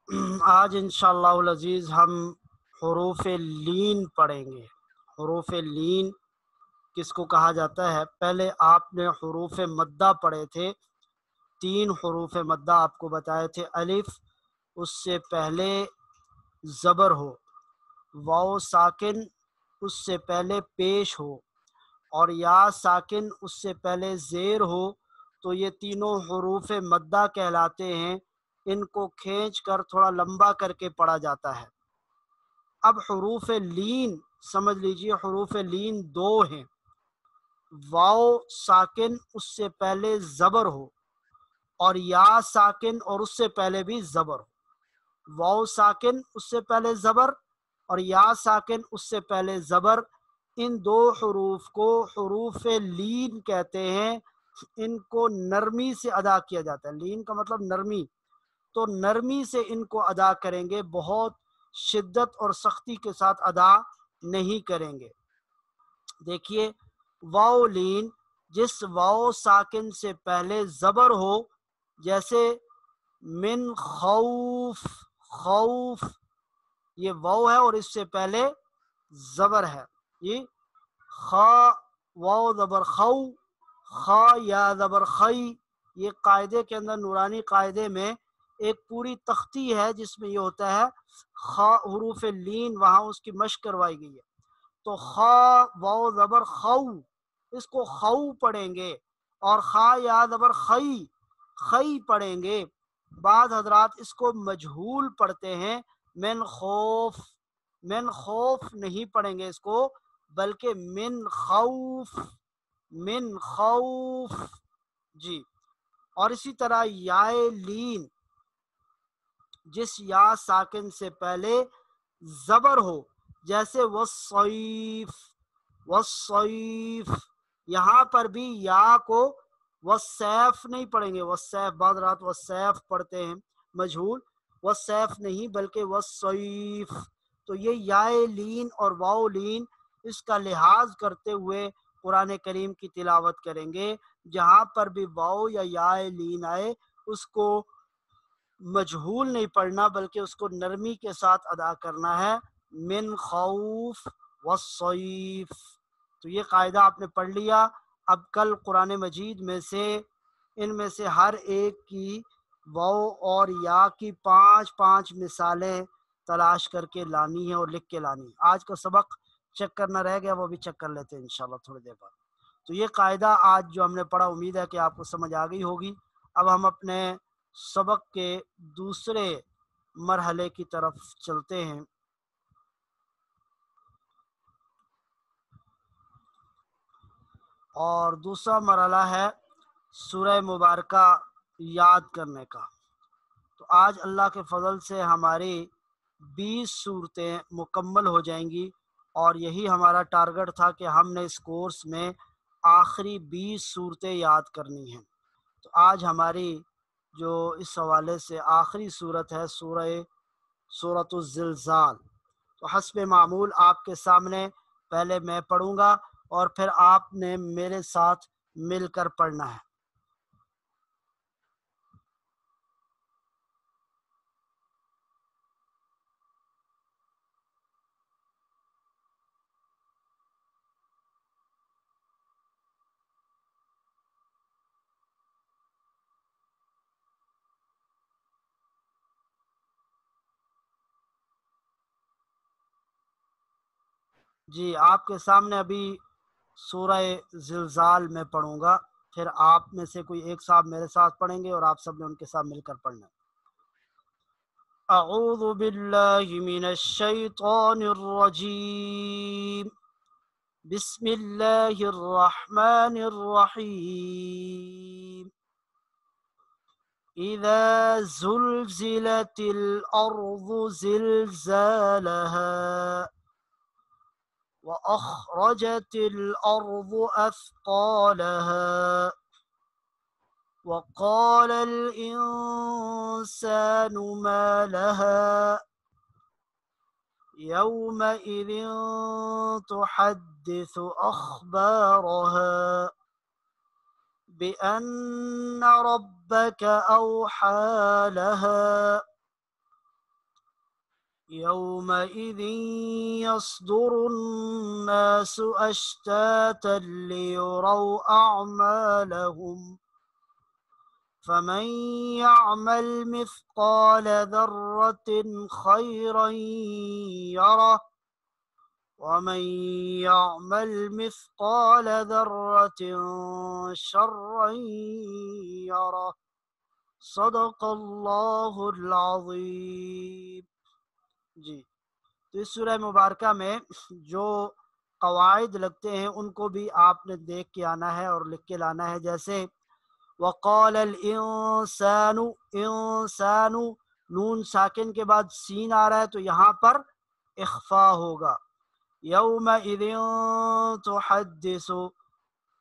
آج انشاءاللہ العزیز ہم حروف لین پڑھیں گے۔ حروف لین کس کو کہا جاتا ہے؟ پہلے آپ نے حروف مدہ پڑھے تھے، 3 حروف مدہ آپ کو بتائے تھے۔ الف اس سے پہلے زبر ہو، واو ساکن اس سے پہلے پیش ہو، اور یا ساکن اس سے پہلے زیر ہو، تو یہ تینوں حروف مدہ کہلاتے ہیں۔ ان کو کھینچ کر تھوڑا لمبا کر کے پڑھا جاتا ہے۔ اب حروف لین سمجھ لیجئے، حروف لین 2 ہیں۔ واو ساکن اس سے پہلے زبر ہو، اور یا ساکن اور اس سے پہلے بھی زبر ہو۔ واو ساکن اس سے پہلے زبر اور یا ساکن اس سے پہلے زبر، ان 2 حروف کو حروف لین کہتے ہیں۔ ان کو نرمی سے ادا کیا جاتا ہے۔ لین کا مطلب نرمی، تو نرمی سے ان کو ادا کریں گے، بہت شدت اور سختی کے ساتھ ادا نہیں کریں گے۔ دیکھیے واو لین، جس واو ساکن سے پہلے زبر ہو، جیسے من خوف، خوف یہ واو ہے اور اس سے پہلے زبر ہے، یہ خا، واو زبر خو، خا یا زبر خی۔ یہ قاعدے کے اندر، نورانی قاعدے میں ایک پوری تختی ہے جس میں یہ ہوتا ہے خا حروف لین، وہاں اس کی مشق کروائی گئی ہے۔ تو خا واو زبر خو، اس کو خو پڑھیں گے، اور خا یا زبر خی، خی پڑھیں گے۔ بعض حضرات اس کو مجہول پڑھتے ہیں، من خوف، من خوف نہیں پڑھیں گے اس کو، بلکہ من خوف، من خوف جی۔ اور اسی طرح یائے لین، جس یا ساکن سے پہلے زبر ہو، جیسے والصیف، والصیف، یہاں پر بھی یا کو والسیف نہیں پڑھیں گے۔ والسیف، بعض رات والسیف پڑھتے ہیں مجہول، والسیف نہیں بلکہ والصیف۔ تو یہ یائے لین اور واو لین، اس کا لحاظ کرتے ہوئے قرآن کریم کی تلاوت کریں گے۔ جہاں پر بھی واو یا یائے لین آئے، اس کو مجہول نہیں پڑھنا، بلکہ اس کو نرمی کے ساتھ ادا کرنا ہے، من خوف والصیف۔ تو یہ قاعدہ آپ نے پڑھ لیا۔ اب کل قرآن مجید میں سے ان میں سے ہر ایک کی واو اور یا کی 5 مثالیں تلاش کر کے لانی ہے اور لکھ کے لانی ہے۔ آج کا سبق چیک کرنا رہ گیا، وہ بھی چیک کر لیتے ہیں انشاءاللہ تھوڑی دیر بعد۔ تو یہ قاعدہ آج جو ہم نے پڑھا، امید ہے کہ آپ کو سمجھ آ گئی ہوگی۔ اب ہم اپنے سبق کے دوسرے مرحلے کی طرف چلتے ہیں، اور دوسرا مرحلہ ہے سورہ مبارکہ یاد کرنے کا۔ تو آج اللہ کے فضل سے ہماری 20 صورتیں مکمل ہو جائیں گی، اور یہی ہمارا ٹارگٹ تھا کہ ہم نے اس کورس میں آخری 20 صورتیں یاد کرنی ہیں۔ تو آج ہماری جو اس حوالے سے آخری صورت ہے سورۃ الزلزال۔ تو حسب معمول آپ کے سامنے پہلے میں پڑھوں گا، اور پھر آپ نے میرے ساتھ مل کر پڑھنا ہے۔ جی، آپ کے سامنے ابھی سورہ زلزال میں پڑھوں گا، پھر آپ میں سے کوئی ایک صاحب میرے ساتھ پڑھیں گے، اور آپ سب نے ان کے ساتھ مل کر پڑھنا ہے۔ اعوذ باللہ من الشیطان الرجیم، بسم اللہ الرحمن الرحیم۔ اذا زلزلت الارض زلزالها وأخرجت الأرض أثقالها وقال الإنسان ما لها يومئذ تحدث أخبارها بأن ربك أوحى لها يومئذ يصدر الناس أشتاتا ليروا أعمالهم فمن يعمل مثقال ذرة خيرا يره ومن يعمل مثقال ذرة شرا يره صدق اللہ العظیم. جی، تو اس سورہ مبارکہ میں جو قواعد لگتے ہیں ان کو بھی آپ نے دیکھ کے آنا ہے اور لکھ کے لانا ہے. جیسے وقال الانسان، انسان نون ساکن کے بعد سین آ رہا ہے تو یہاں پر اخفا ہوگا. یومئذ تحدث،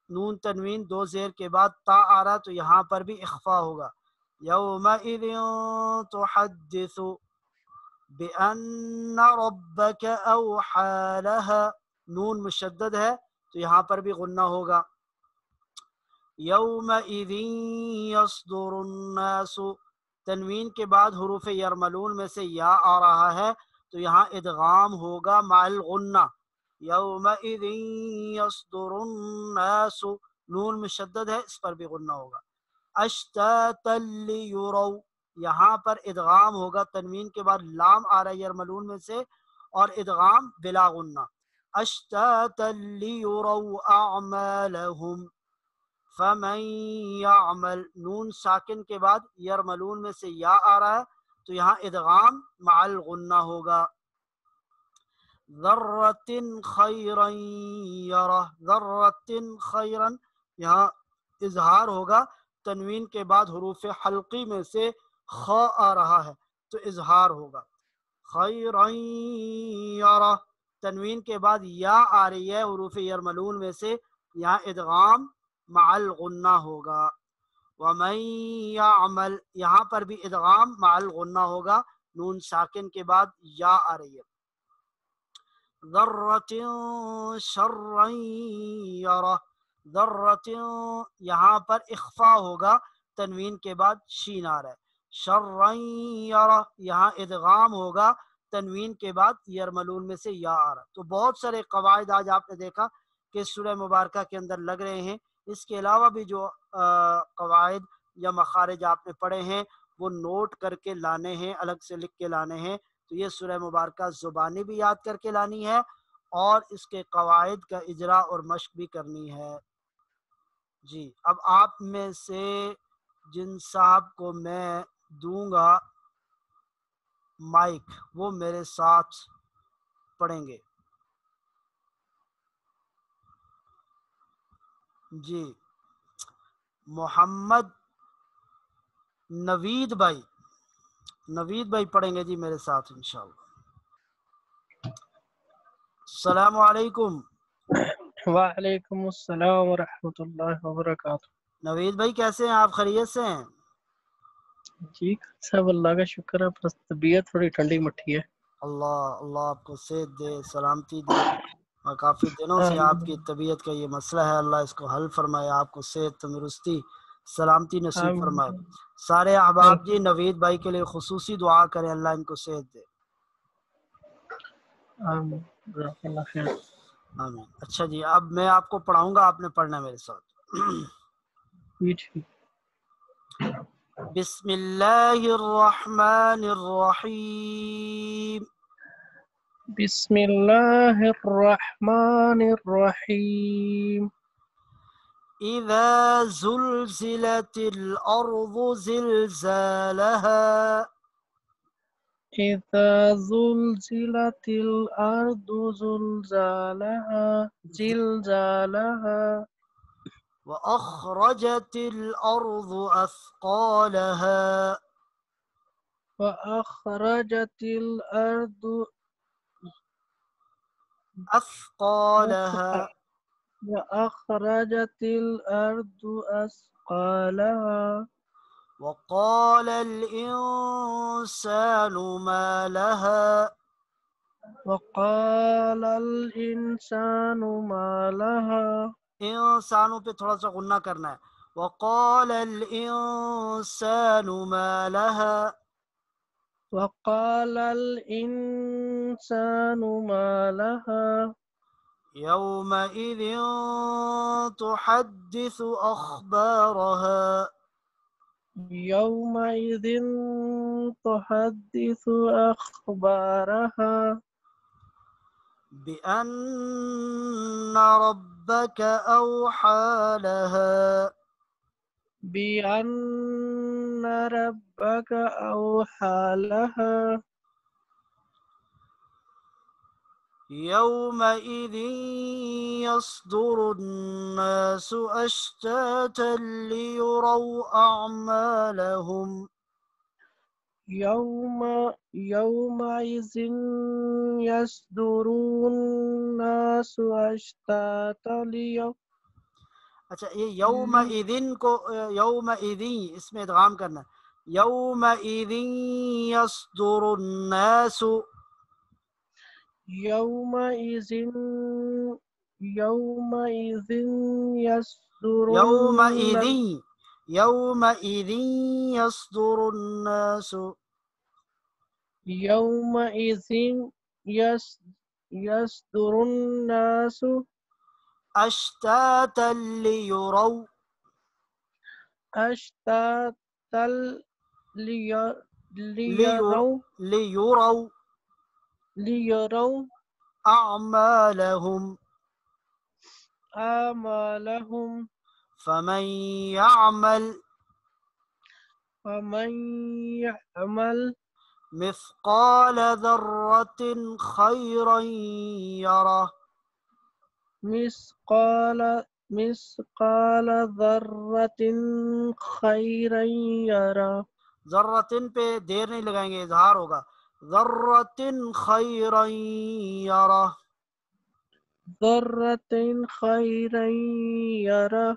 نون تنوین دو زیر کے بعد تا آ رہا تو یہاں پر بھی اخفا ہوگا. یومئذ تحدث بأن ربك اوحى لها، نون مشدد ہے تو یہاں پر بھی غنہ ہوگا. یومئذ یصدر الناس، تنوین کے بعد حروف یرملون میں سے یا آ رہا ہے تو یہاں ادغام ہوگا مع الغنہ. یومئذ یصدر الناس، نون مشدد ہے اس پر بھی غنہ ہوگا. اشتاتا لیروا، یہاں پر ادغام ہوگا، تنوین کے بعد لام آ رہا ہے یرملون میں سے اور ادغام بلا غنہ. اشتاتا لیروا اعمالهم فمن یعمل، نون ساکن کے بعد یرملون میں سے یا آ رہا ہے تو یہاں ادغام مع الغنہ ہوگا. ذرۃ خیرا یرہ، ذرۃ خیرا یہاں اظہار ہوگا، تنوین کے بعد حروف حلقی میں سے خ آ رہا ہے تو اظہار ہوگا. خیرا یرہ، تنوین کے بعد یا آ رہی ہے حروف یرملون میں سے، یہاں ادغام مع الغنہ ہوگا. ومن یعمل، یہاں پر بھی ادغام مع الغنہ ہوگا، نون ساکن کے بعد یا آ رہی ہے. ذرۃ شرا یرہ، ذرۃ یہاں پر اخفا ہوگا، تنوین کے بعد شین آ رہا ہے. شرا یرہ یہاں ادغام ہوگا، تنوین کے بعد یرملون میں سے یا آ رہا ہے. تو بہت سارے قواعد آج آپ نے دیکھا کہ سورہ مبارکہ کے اندر لگ رہے ہیں. اس کے علاوہ بھی جو قواعد یا مخارج آپ نے پڑھے ہیں وہ نوٹ کر کے لانے ہیں، الگ سے لکھ کے لانے ہیں. تو یہ سورہ مبارکہ زبانی بھی یاد کر کے لانی ہے اور اس کے قواعد کا اجرا اور مشق بھی کرنی ہے. جی، اب آپ میں سے جن صاحب کو میں دوں گا مائک وہ میرے ساتھ پڑھیں گے. جی، محمد نوید بھائی، نوید بھائی پڑھیں گے جی میرے ساتھ انشاءاللہ. السلام علیکم. وعلیکم السلام ورحمۃ اللہ وبرکاتہ. نوید بھائی کیسے ہیں آپ؟ خیریت سے ہیں؟ جی سب اللہ کا شکر ہے، بس طبیعت تھوڑی ٹھنڈی مٹھی ہے. اللہ اللہ آپ کو صحت دے، سلامتی دے، اور کافی دنوں سے آپ کی طبیعت کا یہ مسئلہ ہے، اللہ اس کو حل فرمائے، آپ کو صحت، تندرستی، سلامتی نصیب فرمائے. سارے احباب جی نوید بھائی کے لیے خصوصی دعا کریں، اللہ ان کو صحت دے. آمین. اچھا جی، اب میں آپ کو پڑھاؤں گا، آپ نے پڑھنا ہے میرے ساتھ. بسم اللہ الرحمن الرحیم. بسم اللہ الرحمن الرحیم. اذا زلزلت الارض زلزالها، اذا زلزلت الارض زلزالها زلزالها واخرجت الارض اثقالها، واخرجت الارض اثقالها، وأخرجت الأرض أثقالها وقال الانسان ما لها، وقال الإنسان ما لها انسانوں پہ تھوڑا سا غنہ کرنا ہے. وقال الانسان ما لها، وقال الإنسان ما لها يومئذ تحدث أخبارها يومئذ تحدث أخبارها بأن ربك أوحى لها بأن ربك أوحى لها يومئذ يصدر الناس أشتاتا ليروا أعمالهم يومئذ يصدر الناس أشتاتا اچھا یہ یوم اذن کو یوم اذن اس میں ادغام کرنا ہے یوم اذن یصدر الناس يومئذ يصدر یوم الناس اذن یوم اذن یصدر الناس يومئذ يصدر الناس اشتاتا ليروا أشتاتا ليروا ليروا أعمالهم آمالهم فمن يعمل مثقال ذرة خيرا يره مثقال ذرة خيرا يرى ذرتن پہ دیر نہیں لگائیں گے اظہار ہوگا ذرتن خیرا یرہ ذرة خيرا يرى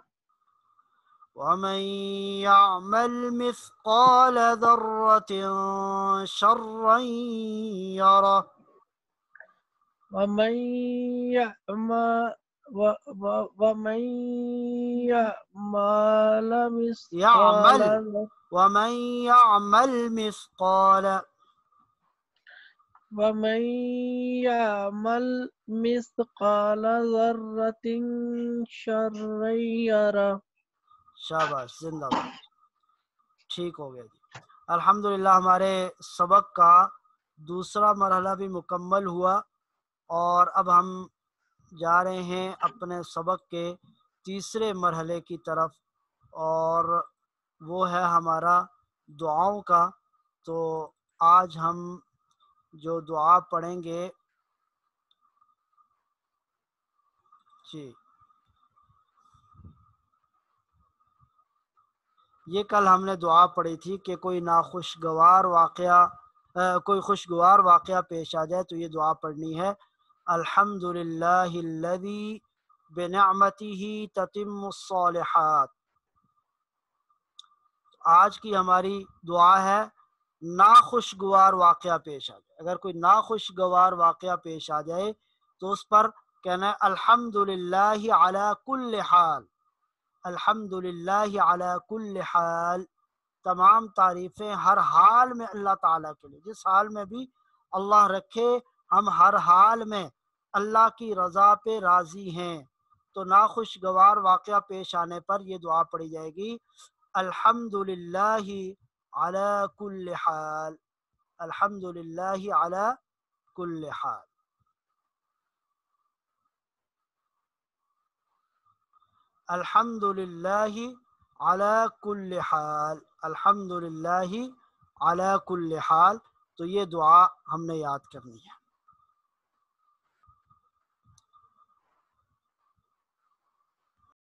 ومن يعمل مثقال ذرة شرا يره ومن يعمل ومن يعمل مثقال ومن يعمل مثقال ذرة شرا يرى شاباش زندہ باد ٹھیک ہو گیا جی الحمدللہ ہمارے سبق کا دوسرا مرحلہ بھی مکمل ہوا اور اب ہم جا رہے ہیں اپنے سبق کے تیسرے مرحلے کی طرف اور وہ ہے ہمارا دعاؤں کا تو آج ہم جو دعا پڑھیں گے جی یہ کل ہم نے دعا پڑھی تھی کہ کوئی خوشگوار واقعہ پیش آ جائے تو یہ دعا پڑھنی ہے الحمدللہ الذی بنعمتہ تتم الصالحات آج کی ہماری دعا ہے ناخوشگوار واقعہ پیش آ جائے اگر کوئی ناخوشگوار واقعہ پیش آ جائے تو اس پر کہنا ہے الحمدللہ علی کل حال الحمدللہ علی کل حال تمام تعریفیں ہر حال میں اللہ تعالیٰ کے لیے جس حال میں بھی اللہ رکھے ہم ہر حال میں اللہ کی رضا پہ راضی ہیں تو ناخوشگوار واقعہ پیش آنے پر یہ دعا پڑھی جائے گی الحمدللہ علی کل حال الحمدللہ علی کل حال الحمدللہ علی کل حال الحمدللہ علی کل حال تو یہ دعا ہم نے یاد کرنی ہے